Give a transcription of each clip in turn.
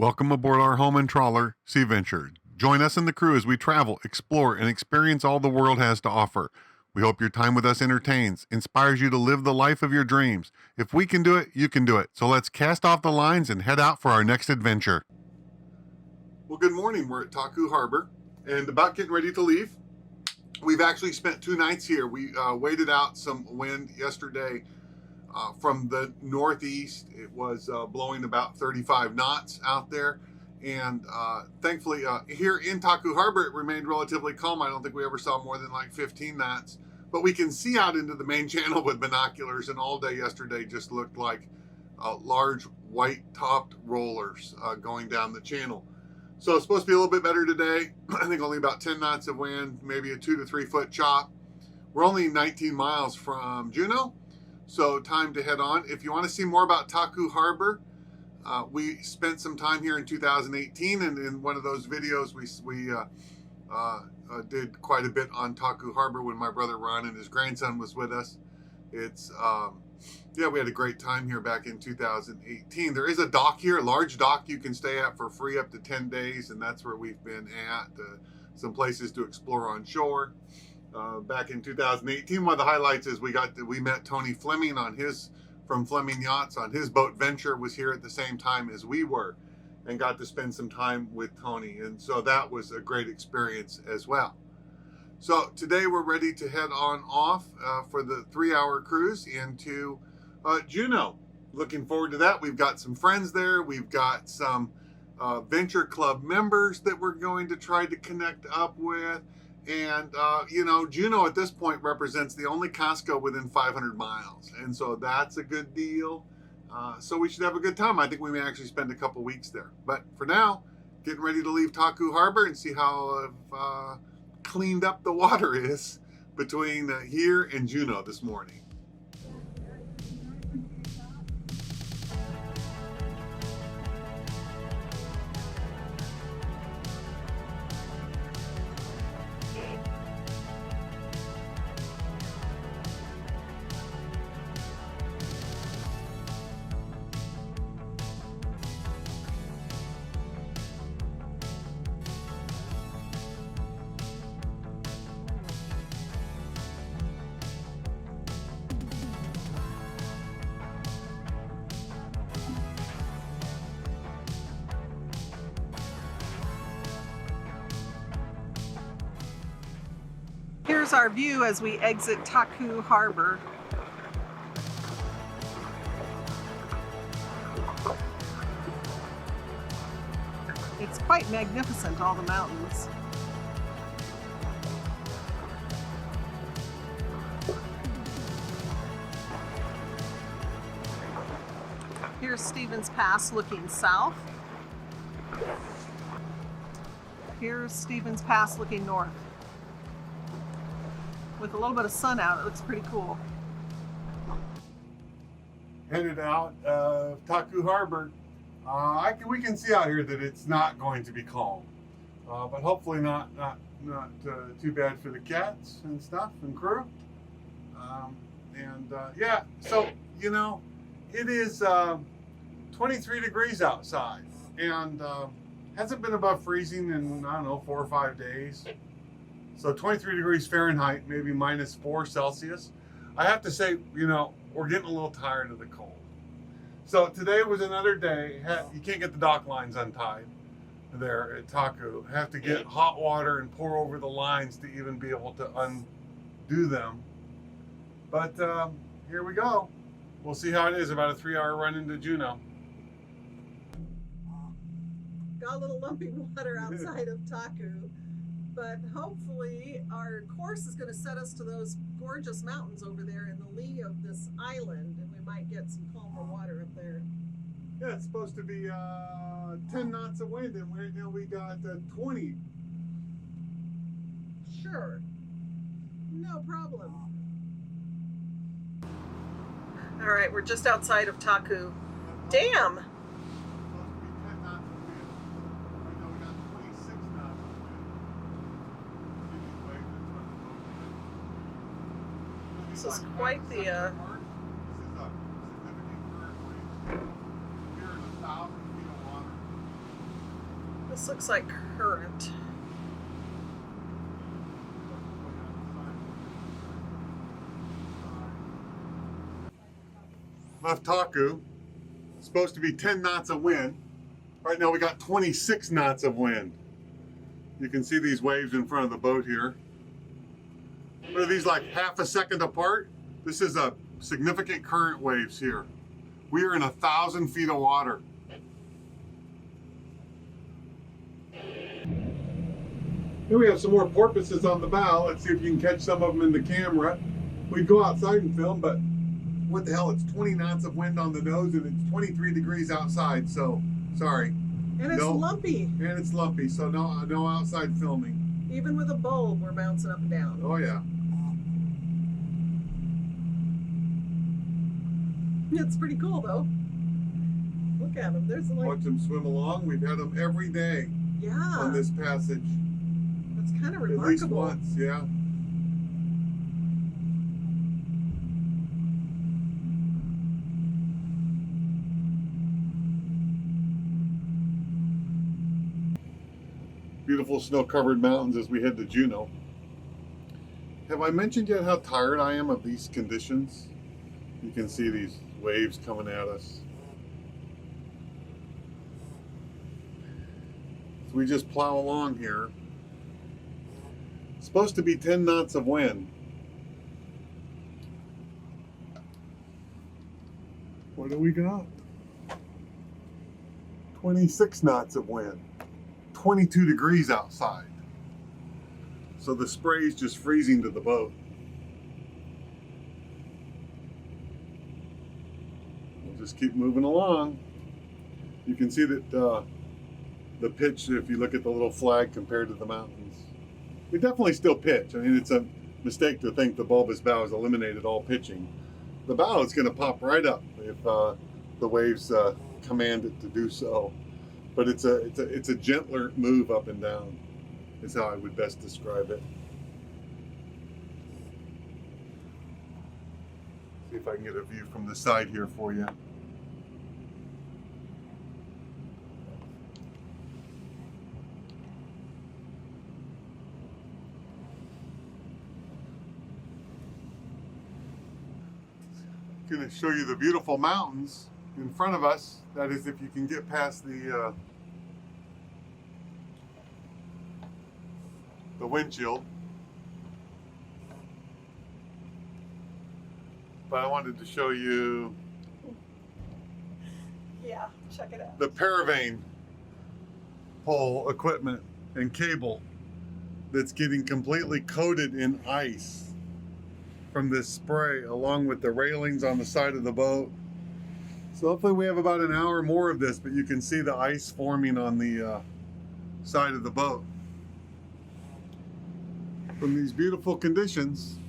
Welcome aboard our home and trawler, Sea Venture. Join us and the crew as we travel, explore, and experience all the world has to offer. We hope your time with us entertains, inspires you to live the life of your dreams. If we can do it, you can do it. So let's cast off the lines and head out for our next adventure. Well, good morning. We're at Taku Harbor and about getting ready to leave. We've actually spent 2 nights here. We waited out some wind yesterday from the northeast. It was blowing about 35 knots out there. And thankfully, here in Taku Harbor, it remained relatively calm. I don't think we ever saw more than like 15 knots. But we can see out into the main channel with binoculars, and all day yesterday just looked like large white-topped rollers going down the channel. So it's supposed to be a little bit better today. I think only about 10 knots of wind, maybe a 2 to 3 foot chop. We're only 19 miles from Juneau, so time to head on. If you want to see more about Taku Harbor, we spent some time here in 2018, and in one of those videos we did quite a bit on Taku Harbor when my brother Ron and his grandson was with us. It's yeah, we had a great time here back in 2018. There is a dock here, a large dock you can stay at for free up to 10 days, and that's where we've been at. Some places to explore on shore. Back in 2018, one of the highlights is we met Tony Fleming from Fleming Yachts on his boat Venture, was here at the same time as we were, and got to spend some time with Tony, and so that was a great experience as well. So today we're ready to head on off for the 3-hour cruise into Juneau. Looking forward to that. We've got some friends there. We've got some Venture Club members that we're going to try to connect up with. And, you know, Juneau at this point represents the only Costco within 500 miles. And so that's a good deal. So we should have a good time. I think we may actually spend a couple weeks there. But for now, getting ready to leave Taku Harbor and see how cleaned up the water is between here and Juneau this morning. Here's our view as we exit Taku Harbor. It's quite magnificent, all the mountains. Here's Stevens Pass looking south. Here's Stevens Pass looking north. With a little bit of sun out, it looks pretty cool. Headed out of Taku Harbor. We can see out here that it's not going to be calm, but hopefully not too bad for the cats and stuff and crew. Yeah, so you know, it is 23 degrees outside, and hasn't been above freezing in, I don't know, 4 or 5 days. So 23 degrees Fahrenheit, maybe -4 Celsius. I have to say, you know, we're getting a little tired of the cold. So today was another day. You can't get the dock lines untied there at Taku. Have to get hot water and pour over the lines to even be able to undo them. But here we go. We'll see how it is. About a 3-hour run into Juneau. Got a little lumpy water outside of Taku. But hopefully our course is going to set us to those gorgeous mountains over there in the lee of this island, and we might get some calmer water up there. Yeah, it's supposed to be 10 knots of wind, and right now we got 20. Sure. No problem. All right, we're just outside of Taku. Damn! This is quite the This looks like current. Left Taku. It's supposed to be 10 knots of wind. Right now we got 26 knots of wind. You can see these waves in front of the boat here. What are these, like half a second apart? This is a significant current waves here. We are in 1,000 feet of water. Here we have some more porpoises on the bow. Let's see if you can catch some of them in the camera. We'd go outside and film, but what the hell, it's 20 knots of wind on the nose and it's 23 degrees outside, so sorry. And it's lumpy. And it's lumpy, so no outside filming. Even with a bulb, we're bouncing up and down. Oh yeah. It's pretty cool though. Look at them. There's like... Watch them swim along. We've had them every day on this passage. That's kind of remarkable. At least once, yeah. Beautiful snow-covered mountains as we head to Juneau. Have I mentioned yet how tired I am of these conditions? You can see these waves coming at us. So we just plow along here. It's supposed to be 10 knots of wind. What do we got? 26 knots of wind. 22 degrees outside. So the spray is just freezing to the boat. We'll just keep moving along. You can see that the pitch, if you look at the little flag compared to the mountains, we definitely still pitch. I mean, it's a mistake to think the bulbous bow has eliminated all pitching. The bow is going to pop right up if the waves command it to do so. But it's a gentler move up and down, is how I would best describe it. See if I can get a view from the side here for you. I'm going to show you the beautiful mountains in front of us. That is, if you can get past the windshield. But I wanted to show you, yeah, check it out, the paravane pole equipment and cable that's getting completely coated in ice from this spray, along with the railings on the side of the boat. So hopefully we have about an hour more of this, but you can see the ice forming on the side of the boat. From these beautiful conditions.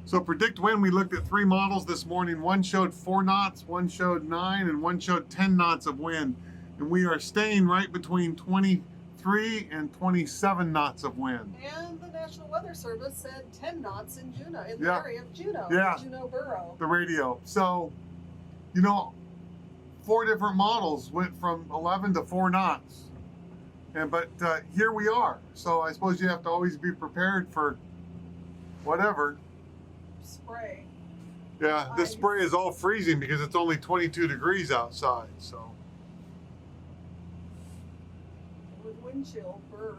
So predict wind, we looked at 3 models this morning. One showed 4 knots, one showed 9, and one showed 10 knots of wind. And we are staying right between 23 and 27 knots of wind. And the National Weather Service said 10 knots in Juneau, in the area of Juneau, Juneau Borough. The radio. So, you know, 4 different models went from 11 to 4 knots. But here we are. So I suppose you have to always be prepared for whatever. Spray. Yeah, this spray is all freezing because it's only 22 degrees outside. So. With wind chill, burr.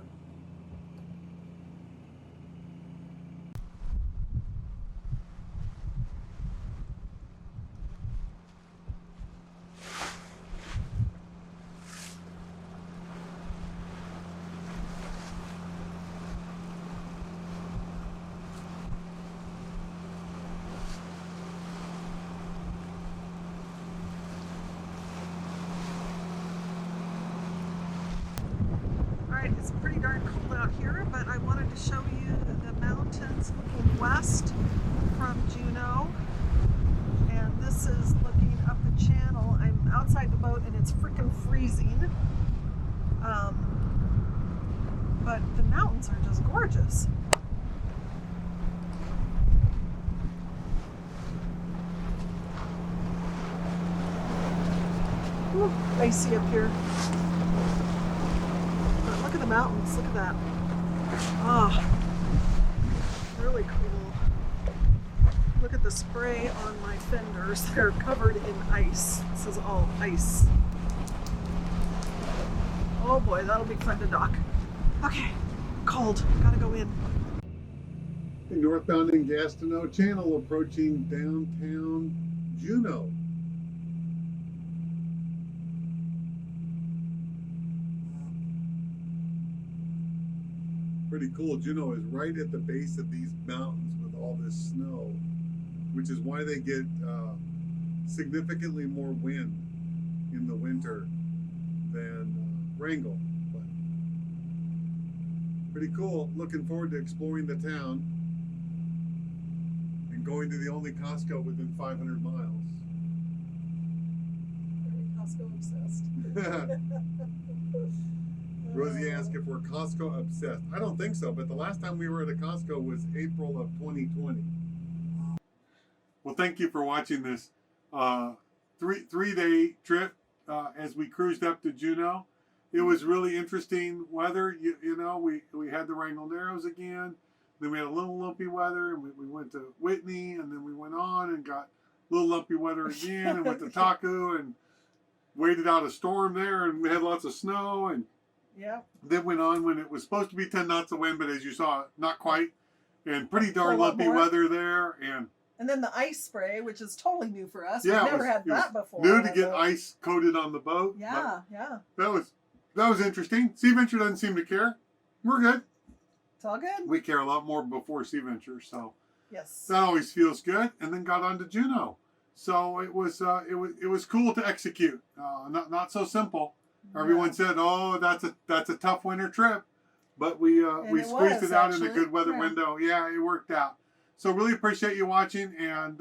Alright, it's pretty darn cold out here, but I wanted to show you the mountains looking west from Juneau. And this is looking up the channel. I'm outside the boat and it's freaking freezing. But the mountains are just gorgeous. Ooh, icy up here. But look at the mountains. Look at that. Ah, really cool. Look at the spray on my fenders. They're covered in ice. This is all ice. Oh boy, that'll be fun to dock. Okay, cold. Gotta go in. Northbound in Gastineau Channel approaching downtown Juneau. Pretty cool. Juneau is right at the base of these mountains with all this snow, which is why they get significantly more wind in the winter than Wrangell. But pretty cool. Looking forward to exploring the town and going to the only Costco within 500 miles. Very Costco obsessed. Rosie asked if we're Costco obsessed. I don't think so, but the last time we were at a Costco was April of 2020. Well, thank you for watching this three-day trip as we cruised up to Juneau. It was really interesting weather. You know, we had the Wrangell Narrows again. Then we had a little lumpy weather, and we went to Whitney, and then we went on and got a little lumpy weather again, and went to Taku and waited out a storm there, and we had lots of snow, and yeah. then went on when it was supposed to be 10 knots of wind, but as you saw, not quite, and pretty darn A lot lumpy more. weather there, and then the ice spray, which is totally new for us. yeah, We've never had that before. new on to a get boat. ice coated on the boat. Yeah, yeah. But that was interesting. Sea Venture doesn't seem to care. We're good. It's all good. We care a lot more before Sea Venture, so Yes. that always feels good. And then got on to Juneau, so it was cool to execute. Not so simple. Everyone said, "Oh, that's a tough winter trip," but we squeezed it out in a good weather window. Yeah, it worked out. So really appreciate you watching, and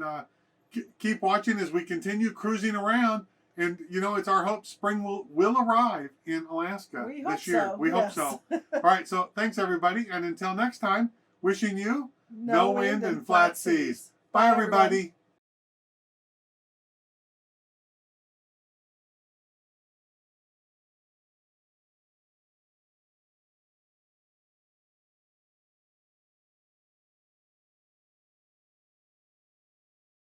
keep watching as we continue cruising around. And you know, it's our hope spring will arrive in Alaska this year. So. We hope so. All right, so thanks everybody, and until next time, wishing you no wind and flat seas. Bye everybody.